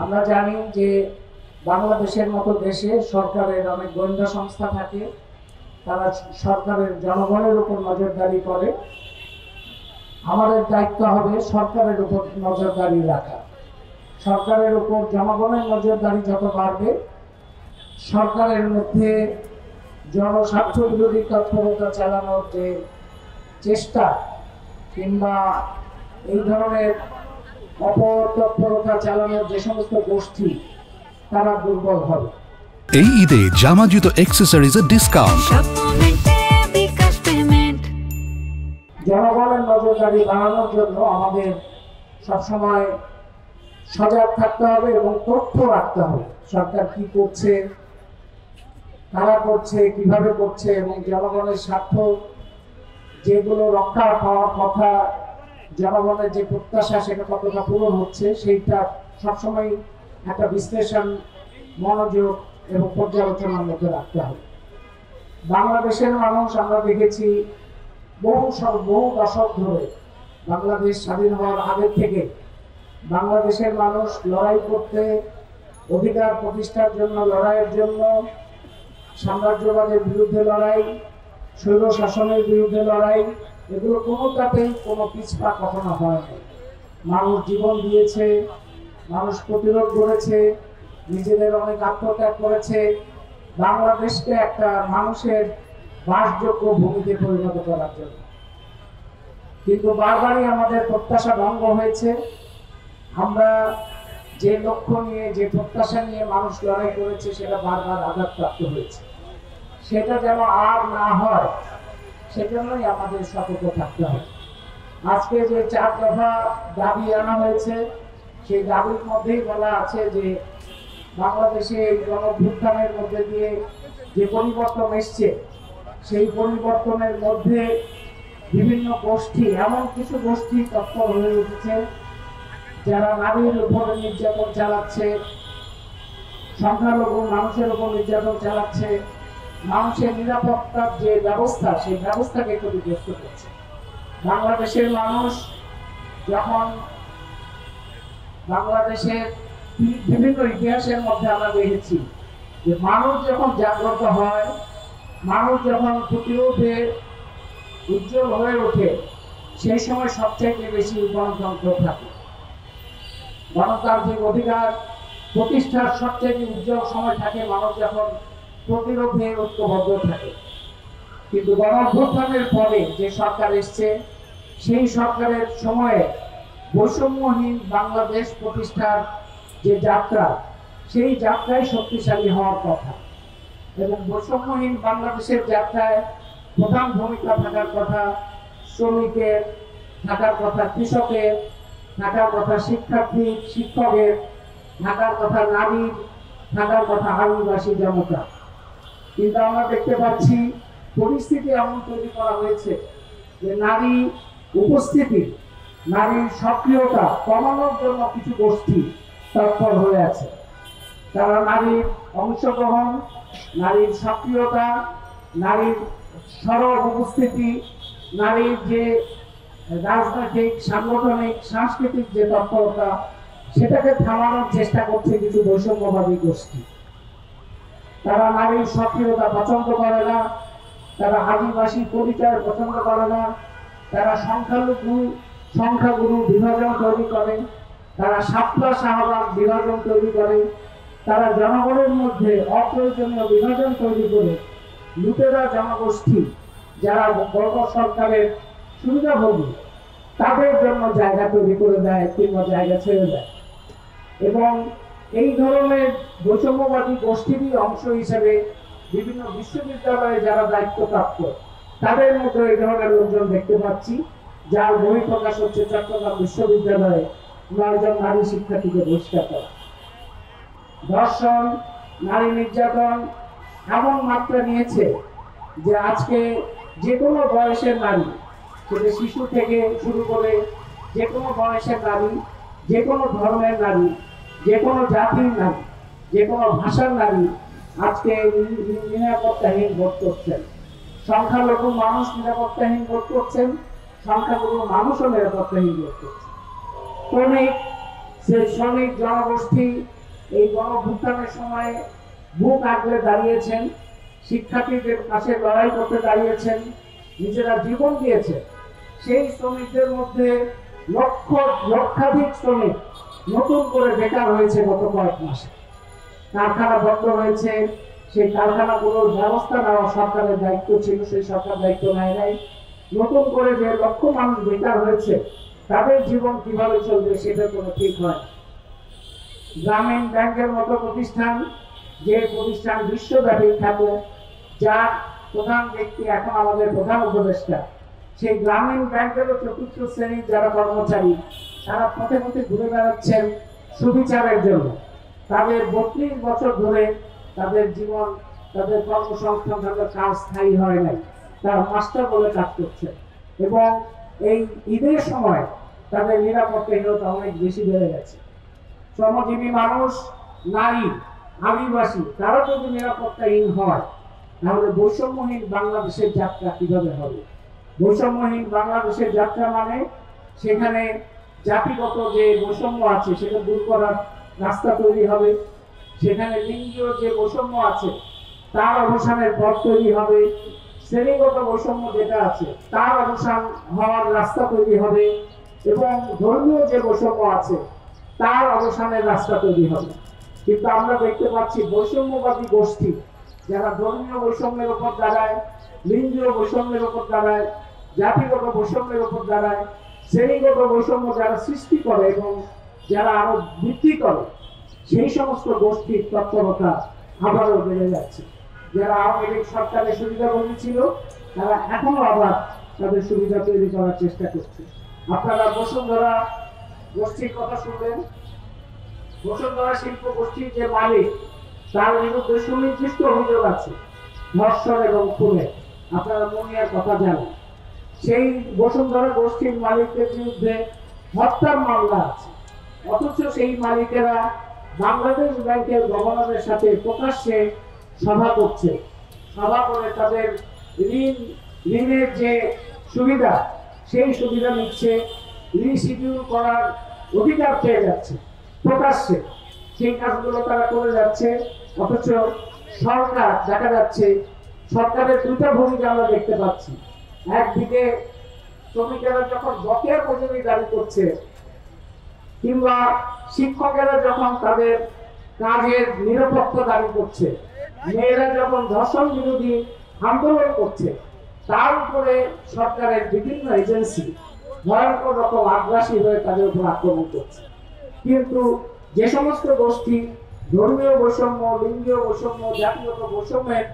আমরা জানি যে বাংলাদেশের মতো দেশে সরকারের অনেক গোয়েন্দা সংস্থা থাকে, তারা সরকারের জনগণের উপর নজরদারি করে। আমাদের দায়িত্ব হবে সরকারের উপর নজরদারি রাখা। সরকারের উপর জনগণের নজরদারি যত বাড়বে, সরকারের মধ্যে জনস্বার্থ বিরোধী তৎপরতা চালানোর যে চেষ্টা কিংবা এই ধরনের অপতৎপরতা চালানোর যে সমস্ত গোষ্ঠী, তারা দুর্বল হবে। এই ঈদে জামা জুতো অ্যাক্সেসরিজের ডিসকাউন্ট। জনগণের নজরদারি বাড়ানোর জন্য আমাদের সবসময় সজাগ থাকতে হবে এবং তথ্য রাখতে হবে সরকার কি করছে, কারা করছে, কিভাবে করছে এবং জনগণের স্বার্থ যেগুলো রক্ষা পাওয়ার কথা, জনগণের যে প্রত্যাশা সেটা কতটা পূরণ হচ্ছে, সেইটা সবসময় একটা বিশ্লেষণ, মনোযোগ এবং পর্যালোচনার মধ্যে রাখতে হবে। বাংলাদেশের মানুষ আমরা দেখেছি বহু দশক ধরে, বাংলাদেশ স্বাধীন হওয়ার আগে থেকে বাংলাদেশের মানুষ লড়াই করতে, অধিকার প্রতিষ্ঠার জন্য লড়াইয়ের জন্য, সাম্রাজ্যবাদের বিরুদ্ধে লড়াই, স্বৈর শাসনের বিরুদ্ধে লড়াই, এগুলো কোনোটাতেই কোনো পিছপা কখনো হয়নি। মানুষ জীবন দিয়েছে, মানুষ প্রতিরোধ করেছে, নিজেদের অনেক আত্মত্যাগ করেছে বাংলাদেশকে একটা মানুষের বাসযোগ্য ভূমিতে পরিণত করার জন্য। কিন্তু বারবারই আমাদের প্রত্যাশা ভঙ্গ হয়েছে। আমরা যে লক্ষ্য নিয়ে, যে প্রত্যাশা নিয়ে মানুষ লড়াই করেছে, সেটা বারবার আঘাতপ্রাপ্ত হয়েছে। সেটা যেন আর না হয়, সেজন্যই আমাদের সতর্ক থাকতে হবে। আজকে যে 4 দফা দাবি আনা হয়েছে, সেই দাবির মধ্যেই বলা আছে যে বাংলাদেশে এই গণঅভ্যুত্থানের মধ্যে দিয়ে যে পরিবর্তন এসছে, সেই পরিবর্তনের মধ্যে বিভিন্ন গোষ্ঠী, এমন কিছু গোষ্ঠী তৎপর হয়ে উঠেছে যারা নারীর উপরে নির্যাতন চালাচ্ছে, সংখ্যালঘু মানুষের উপর নির্যাতন চালাচ্ছে, মানুষের নিরাপত্তার যে ব্যবস্থা, সেই ব্যবস্থাকে ক্ষতিগ্রস্ত করছে। বাংলাদেশের মানুষ যখন, বাংলাদেশের বিভিন্ন ইতিহাসের মধ্যে আমরা দেখেছি যে মানুষ যখন জাগ্রত হয়, মানুষ যখন প্রতিরোধে উজ্জ্বল হয়ে ওঠে, সেই সময় সবচেয়ে বেশি গণতন্ত্র থাকে। গণতান্ত্রিক অধিকার প্রতিষ্ঠার সবচেয়ে উজ্জ্বল সময় থাকে মানুষ যখন প্রতিরোধে ঐক্যবদ্ধ থাকে। কিন্তু গণঅভ্যুত্থানের পরে যে সরকার এসছে, সেই সরকারের সময়ে বৈষম্যহীন বাংলাদেশ প্রতিষ্ঠার যে যাত্রা, সেই যাত্রায় শক্তিশালী হওয়ার কথা এবং বৈষম্যহীন বাংলাদেশের যাত্রায় প্রধান ভূমিকা থাকার কথা শ্রমিকের, থাকার কথা কৃষকের, থাকার কথা শিক্ষার্থী শিক্ষকের, থাকার কথা নারীর, থাকার কথা আদিবাসী জনতা। কিন্তু আমরা দেখতে পাচ্ছি পরিস্থিতি এমন তৈরি করা হয়েছে যে নারী উপস্থিতি, নারীর সক্রিয়তা কমানোর জন্য কিছু গোষ্ঠী তৎপর হয়ে আছে। তারা নারীর অংশগ্রহণ, নারীর সক্রিয়তা, নারীর সরব উপস্থিতি, নারীর যে রাজনৈতিক, সাংগঠনিক, সাংস্কৃতিক যে তৎপরতা, সেটাকে থামানোর চেষ্টা করছে কিছু বৈষম্যবাদী গোষ্ঠী। তারা নারীর সক্রিয়তা পছন্দ করে না, তারা আদিবাসী পরিচয় পছন্দ করে না, তারা সংখ্যাগুরু বিভাজন তৈরি করে, তারা সাপলা শাহবাগ বিভাজন তৈরি করে, তারা জনগণের মধ্যে অপ্রয়োজনীয় বিভাজন তৈরি করে লুটেরা জনগোষ্ঠী যারা বড় সরকারের সুবিধাভোগী, তাদের জন্য জায়গা তৈরি করে দেয় কিংবা জায়গা ছেড়ে দেয়। এবং এই ধরনের বৈষম্যবাদী গোষ্ঠীরই অংশ হিসেবে বিভিন্ন বিশ্ববিদ্যালয়ে যারা দায়িত্বপ্রাপ্ত, তাদের মধ্যে এই ধরনের লোকজন দেখতে পাচ্ছি, যার বহিঃপ্রকাশ হচ্ছে চট্টগ্রাম বিশ্ববিদ্যালয়ে 9 জন নারী শিক্ষার্থীকে বহিষ্কার করা। ধর্ষণ, নারী নির্যাতন এমন মাত্রা নিয়েছে যে আজকে যে কোনো বয়সের নারী, সেটা শিশু থেকে শুরু করে যে কোনো বয়সের নারী, যে কোনো ধর্মের নারী, যে কোনো জাতির নারী, যে কোনো ভাষার নারী আজকে নিরাপত্তাহীন বোধ করছেন। সংখ্যালঘু মানুষ নিরাপত্তাহীন বোধ করছেন, সংখ্যাগুরু মানুষও নিরাপত্তাহীন বোধ করছেন। শ্রমিক, সেই শ্রমিক জনগোষ্ঠী এই গণঅভ্যুত্থানের সময় বুক আগলে দাঁড়িয়েছেন, শিক্ষার্থীদের পাশে লড়াই করতে দাঁড়িয়েছেন, নিজেরা জীবন দিয়েছেন। সেই শ্রমিকদের মধ্যে লক্ষাধিক শ্রমিক নতুন করে বেকার হয়েছে গত কয়েক মাসে। কারখানা বন্ধ হয়েছে, সেই কারখানাগুলোর ব্যবস্থা নেওয়া সরকারের দায়িত্ব ছিল, সেই সরকার দায়িত্ব নেয় নাই। নতুন করে যে লক্ষ মানুষ বেকার হয়েছে তাদের জীবন কিভাবে চলবে সেটা কোনো ঠিক হয়। গ্রামীণ ব্যাংকের মতো প্রতিষ্ঠান, যে প্রতিষ্ঠান বিশ্বব্যাপী খ্যাত, যার প্রধান ব্যক্তি এখন আমাদের প্রধান উপদেষ্টা, সেই গ্রামীণ ব্যাংকেরও চতুর্থ শ্রেণীর যারা কর্মচারী তারা পথে পথে ঘুরে বেড়াচ্ছেন সুবিচারের জন্য। তাদের 32 বছর ধরে তাদের জীবন, তাদের কর্মসংস্থান, তাদের কাজ স্থায়ী হয় নাই, তারা মাস্টার বলে কাজ করছে। এবং এই ঈদের সময় তাদের নিরাপত্তাহীনতা অনেক বেশি বেড়ে গেছে। শ্রমজীবী মানুষ, নারী, আদিবাসী তারা যদি নিরাপত্তাহীন হয় তাহলে বৈষম্যহীন বাংলাদেশের যাত্রা কিভাবে হবে? বৈষম্যহীন বাংলাদেশের যাত্রা মানে সেখানে জাতিগত যে বৈষম্য আছে সেটা দূর করার রাস্তা তৈরি হবে, সেখানে লিঙ্গীয় যে বৈষম্য আছে তার অবসানের পথ তৈরি হবে, শ্রেণীগত বৈষম্য যেটা আছে তার অবসান হওয়ার রাস্তা তৈরি হবে, এবং ধর্মীয় যে বৈষম্য আছে তার অবসানের রাস্তা তৈরি হবে। কিন্তু আমরা দেখতে পাচ্ছি বৈষম্যবাদী গোষ্ঠী যারা ধর্মীয় বৈষম্যের উপর দাঁড়ায়, লিঙ্গীয় বৈষম্যের উপর দাঁড়ায়, জাতিগত বৈষম্যের উপর দাঁড়ায়, শ্রেণীগত বৈষম্য যারা সৃষ্টি করে এবং যারা আরো বৃদ্ধি করে, সেই সমস্ত গোষ্ঠীর তৎপরতা আবারও বেড়ে যাচ্ছে। যারা আওয়ামী লীগ সরকারের সুবিধাভোগী ছিল তারা এখনো আবার তাদের সুবিধা তৈরি করার চেষ্টা করছে। আপনারা বসুন্ধরা গোষ্ঠীর কথা শুনলেন। বসুন্ধরা শিল্প গোষ্ঠীর যে মালিক তার বিরুদ্ধে সুনির্দিষ্ট অভিযোগ আছে ধর্ষণ এবং খুনে। আপনারা মুনিয়ার কথা জানেন। সেই বসুন্ধরা গোষ্ঠীর মালিকদের বিরুদ্ধে হত্যার মামলা আছে, অথচ সেই মালিকেরা বাংলাদেশ ব্যাংকের গভর্নরের সাথে প্রকাশ্যে সভা করছে, সভা করে তাদের ঋণের যে সুবিধা সেই সুবিধা নিচ্ছে, রিশিডিউল করার অধিকার পেয়ে যাচ্ছে প্রকাশ্যে। সেই কাজগুলো তারা করে যাচ্ছে, অথচ সরকার দেখা যাচ্ছে সরকারের দুইটা ভূমিকা আমরা দেখতে পাচ্ছি। একদিকে শ্রমিকেরা যখন বকেয়া মজুরি দাবি করছে, কিংবা শিক্ষকেরা যখন তাদের কাজের নিরাপত্তা দাবি করছে, মেয়েরা যখন ধর্ষণ বিরোধী আন্দোলন করছে, তার উপরে সরকারের বিভিন্ন এজেন্সি ভয়ঙ্কর রকম আগ্রাসী হয়ে তাদের উপর আক্রমণ করছে। কিন্তু যে সমস্ত গোষ্ঠী ধর্মীয় বৈষম্য, লিঙ্গীয় বৈষম্য, জাতিগত বৈষম্যের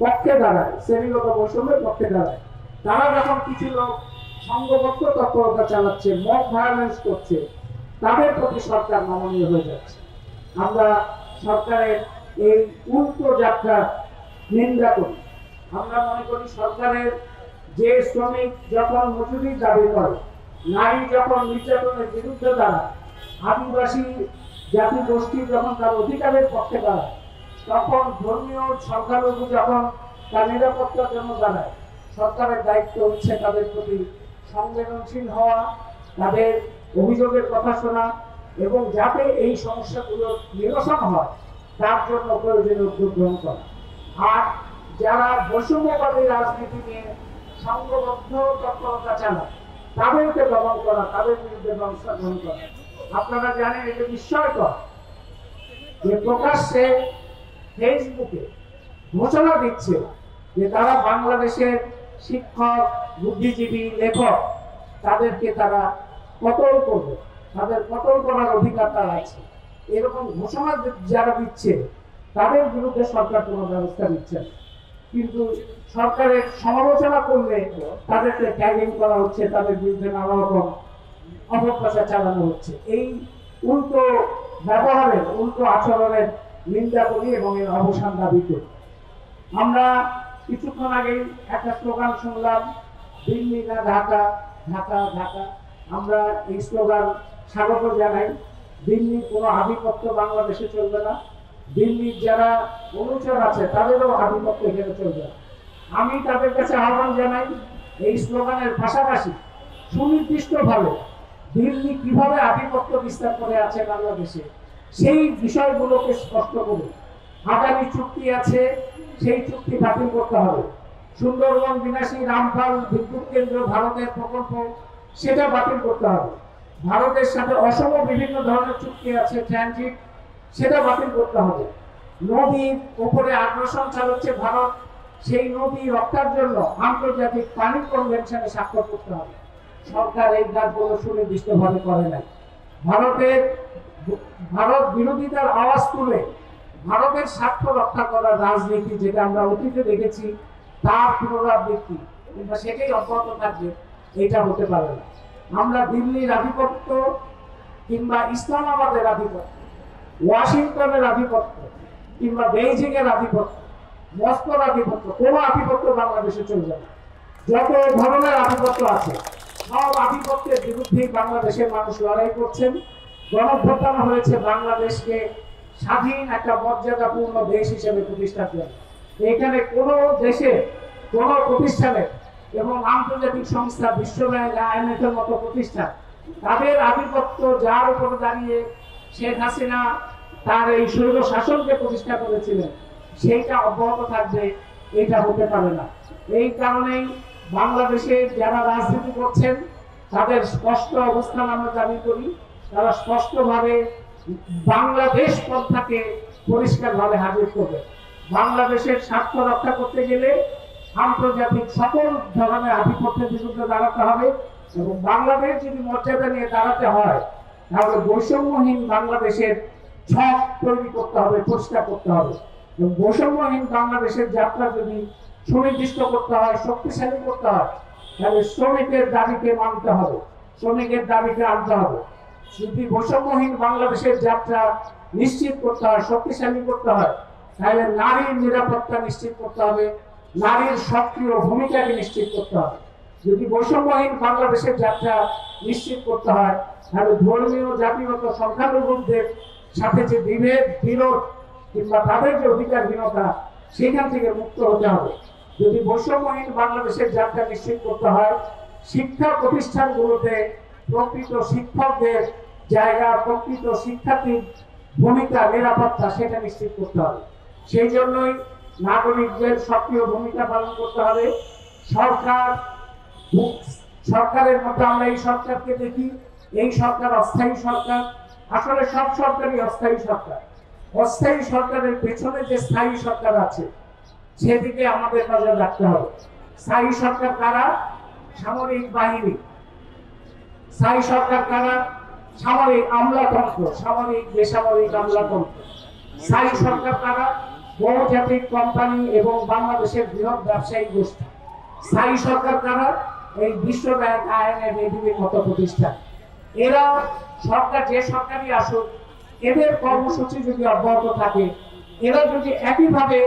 পক্ষে দাঁড়ায়, শ্রেণীগত বৈষম্যের পক্ষে দাঁড়ায়, তারা যখন কিছু লোক সংঘবদ্ধ তৎপরতা চালাচ্ছে, মব ভায়োলেন্স করছে, তাদের প্রতি সরকার নমনীয় হয়ে যাচ্ছে। আমরা সরকারের এই উল্টো যাত্রার নিন্দা করি। আমরা মনে করি সরকারের যে শ্রমিক যখন মজুরির দাবি করে, নারী যখন নির্যাতনের বিরুদ্ধে দাঁড়ায়, আদিবাসী জাতি গোষ্ঠী যখন তার অধিকারের পক্ষে দাঁড়ায়, তখন ধর্মীয় সংখ্যালঘু যখন তার নিরাপত্তার জন্য দাঁড়ায়, সরকারের দায়িত্ব হচ্ছে তাদের প্রতি সংবেদনশীল হওয়া, তাদের অভিযোগের কথা শোনা, এবং যাতে এই সমস্যাগুলো নিরসন হয় তার জন্য প্রয়োজনীয় উদ্যোগ গ্রহণ করা। আর যারা বৈষম্যবাদী রাজনীতি নিয়ে সংঘবদ্ধ তৎপরতা চালায় তাদেরকে দমন করা, তাদের বিরুদ্ধে ব্যবস্থা গ্রহণ করা। আপনারা জানেন এটা বিস্ময়কর যে প্রকাশ্যে ফেসবুকে ঘোষণা দিচ্ছে যে তারা বাংলাদেশের শিক্ষক, বুদ্ধিজীবী, লেখক তাদেরকে তারা কতল করবে, তাদের কতল করার অধিকার তার আছে। এরকম ঘোষণা যারা দিচ্ছে তাদের বিরুদ্ধে সরকার কোনো ব্যবস্থা নিচ্ছে না, কিন্তু সরকারের সমালোচনা করলে তাদেরকে ট্যাগিং করা হচ্ছে, তাদের বিরুদ্ধে নানা রকম অপপ্রচার চালানো হচ্ছে। এই উল্টো ব্যবহারের, উল্টো আচরণের নিন্দা করি এবং এর অবসান দাবি করি। আমরা কিছুক্ষণ আগে একটা স্লোগান শুনলাম, দিল্লি না ঢাকা, ঢাকা ঢাকা। আমরা এই স্লোগান স্বাগত জানাই। দিল্লির কোনো আধিপত্য বাংলাদেশে চলবে না, দিল্লির যারা অনুচর আছে তাদেরও আধিপত্য এখানে চলবে না। আমি তাদের কাছে আহ্বান জানাই এই স্লোগানের পাশাপাশি সুনির্দিষ্টভাবে দিল্লি কিভাবে আধিপত্য বিস্তার করে আছে বাংলাদেশে, সেই বিষয়গুলোকে স্পষ্ট করে আগামী চুক্তি আছে, সেই চুক্তি বাতিল করতে হবে। সুন্দরবন বিনাশী রামপাল বিদ্যুৎ কেন্দ্র ভারতের প্রকল্প, সেটা বাতিল করতে হবে। ভারতের সাথে অসম বিভিন্ন ধরনের চুক্তি আছে, ট্রানজিট, সেটা বাতিল করতে হবে। নদীর উপরে আগ্রাসন চালাচ্ছে ভারত, সেই নদী রক্ষার জন্য আন্তর্জাতিক পানি কনভেনশনে স্বাক্ষর করতে হবে। সরকার এই কাজগুলো সুনির্দিষ্টভাবে করে নাই। ভারত বিরোধিতার আওয়াজ তুলে ভারতের স্বার্থ রক্ষা করার রাজনীতি, যেটা আমরা অতীতে দেখেছি, তার পুনরাবৃত্তি কিংবা সেটাই অব্যাহত থাকবে, এটা হতে পারে না। আমরা দিল্লির আধিপত্য কিংবা ইসলামাবাদের আধিপত্য, ওয়াশিংটনের আধিপত্য কিংবা বেইজিং এর আধিপত্য, মস্কোর আধিপত্য, কোনো আধিপত্য বাংলাদেশে চলবে না। যত ধরনের আধিপত্য আছে, সব আধিপত্যের বিরুদ্ধেই বাংলাদেশের মানুষ লড়াই করছেন। গণঅভ্যুত্থান হয়েছে বাংলাদেশকে স্বাধীন একটা মর্যাদাপূর্ণ দেশ হিসেবে প্রতিষ্ঠার জন্য। এখানে কোনো দেশে কোনো প্রতিষ্ঠানের এবং আন্তর্জাতিক সংস্থা, বিশ্বব্যাংক, IMF এর মতো প্রতিষ্ঠান, তাদের আধিপত্য যার উপরে দাঁড়িয়ে শেখ হাসিনা তার এই স্বৈর শাসনকে প্রতিষ্ঠা করেছিলেন, সেইটা অব্যাহত থাকবে, এটা হতে পারে না। এই কারণেই বাংলাদেশে যারা রাজনীতি করছেন তাদের স্পষ্ট অবস্থান আমরা দাবি করি। তারা স্পষ্টভাবে বাংলাদেশ পন্থাকে পরিষ্কারভাবে হাজির করবে। বাংলাদেশের স্বার্থ রক্ষা করতে গেলে আন্তর্জাতিক সকল ধরনের আধিপত্যের বিরুদ্ধে দাঁড়াতে হবে, এবং বাংলাদেশ যদি মর্যাদা নিয়ে দাঁড়াতে হয়, তাহলে বৈষম্যহীন বাংলাদেশের ছক তৈরি করতে হবে, পরিষ্কার করতে হবে। এবং বৈষম্যহীন বাংলাদেশের যাত্রা যদি সুনির্দিষ্ট করতে হয়, শক্তিশালী করতে হয়, তাহলে শ্রমিকের দাবিকে মানতে হবে, শ্রমিকের দাবিকে আনতে হবে। যদি বৈষম্যহীন বাংলাদেশের যাত্রা নিশ্চিত করতে হয়, শক্তিশালী করতে হয়, তাহলে নারীর নিরাপত্তা নিশ্চিত করতে হবে, নারীর সক্রিয় ভূমিকাকে নিশ্চিত করতে হবে। যদি বৈষম্যহীন বাংলাদেশের যাত্রা নিশ্চিত করতে হয়, তাহলে ধর্মীয়, জাতিগত, সংখ্যালঘুদের সাথে যে বিভেদ, বিরোধ কিংবা তাদের যে অধিকারহীনতা, সেখান থেকে মুক্ত হতে হবে। যদি বৈষম্যহীন বাংলাদেশের যাত্রা নিশ্চিত করতে হয়, শিক্ষা প্রতিষ্ঠানগুলোতে প্রকৃত শিক্ষকদের জায়গা, প্রকৃত শিক্ষার্থীর ভূমিকা, নিরাপত্তা, সেটা নিশ্চিত করতে হবে। সেই জন্যই নাগরিকদের সক্রিয় ভূমিকা পালন করতে হবে। সরকারের মধ্যে আমরা এই সরকারকে দেখি, এই সরকার অস্থায়ী সরকার। আসলে সব সরকারই অস্থায়ী সরকার। অস্থায়ী সরকারের পেছনে যে স্থায়ী সরকার আছে, সেদিকে আমাদের নজর রাখতে হবে। স্থায়ী সরকার কারা? সামরিক বাহিনী। স্থায়ী সরকার কারা? সামরিক আমলাতন্ত্র, সামরিক বেসামরিক আমলাতন্ত্র। স্থায়ী সরকার কারা? বহুজাতিক কোম্পানি এবং বাংলাদেশের বৃহৎ ব্যবসায়ী গোষ্ঠী। স্থায়ী সরকার কারা? এই বিশ্ব ব্যাংক, IMF, এডিবির মতো প্রতিষ্ঠান। এরা সরকার, যে সরকারই আসুক, এদের কর্মসূচি যদি অব্যাহত থাকে, এরা যদি একইভাবে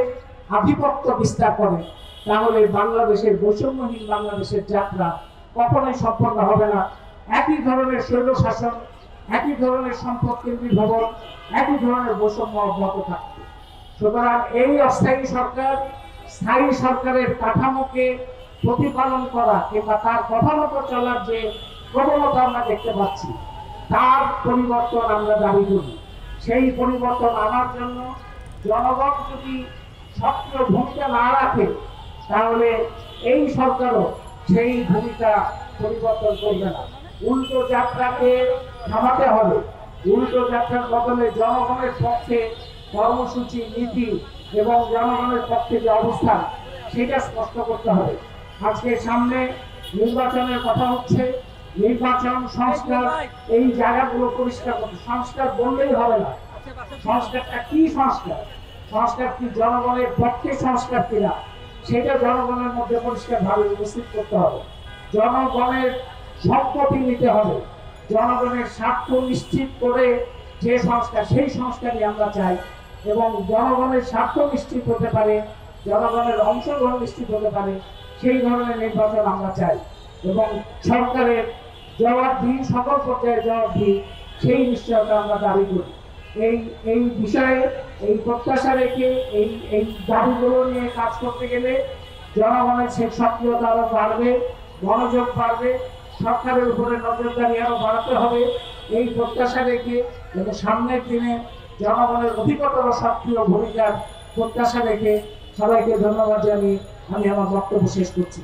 আধিপত্য বিস্তার করে, তাহলে বাংলাদেশের বৈষম্যহীন বাংলাদেশের যাত্রা কখনোই সম্পন্ন হবে না। একই ধরনের স্বৈর শাসন, একই ধরনের সম্পদ কেন্দ্রীভবন, একই ধরনের বৈষম্য অব্যাহত থাকবে। সুতরাং এই অস্থায়ী সরকার স্থায়ী সরকারের কাঠামোকে প্রতিপালন করা কিংবা তার কথা মতো চলার যে প্রবণতা আমরা দেখতে পাচ্ছি, তার পরিবর্তন আমরা দাবি করি। সেই পরিবর্তন আনার জন্য জনগণ যদি সক্রিয় ভূমিকা না রাখে, তাহলে এই সরকারও সেই ভূমিকা পরিবর্তন করবে না। উল্টো যাত্রাকে থামাতে হবে। উল্টো যাত্রার বদলে জনগণের পক্ষে কর্মসূচি, নীতি এবং জনগণের পক্ষে যে অবস্থান, সেটা স্পষ্ট করতে হবে। আজকে সামনে নির্বাচনের কথা হচ্ছে, নির্বাচন, সংস্কার, এই জায়গাগুলো পরিষ্কার করতে। সংস্কার বললেই হবে না। সংস্কারটা কি? সংস্কার কি জনগণের পক্ষে সংস্কার কিনা, সেটা জনগণের মধ্যে পরিষ্কারভাবে উপস্থিত করতে হবে। জনগণের সম্পত্তি নিতে হবে। জনগণের স্বার্থ নিশ্চিত করে যে সংস্কার, সেই সংস্কারই আমরা চাই। এবং জনগণের স্বার্থ নিশ্চিত হতে পারে, জনগণের অংশগ্রহণ নিশ্চিত হতে পারে, সেই ধরনের নির্বাচন আমরা চাই। এবং সরকারের জবাবদিহি, সকল পর্যায়ে জবাবদিহি, সেই নিশ্চয়তা আমরা দাবি করি। এই বিষয়ে, এই প্রত্যাশা রেখে, এই দাবিগুলো নিয়ে কাজ করতে গেলে জনগণের সেই সক্রিয়তা আরো বাড়বে, মনোযোগ বাড়বে। সরকারের উপরে নজরদারি আরো বাড়াতে হবে, এই প্রত্যাশা রেখে এবং সামনের দিনে জনগণের অধিকতর সক্রিয় ভূমিকার প্রত্যাশা রেখে সবাইকে ধন্যবাদ জানিয়ে আমি আমার বক্তব্য শেষ করছি।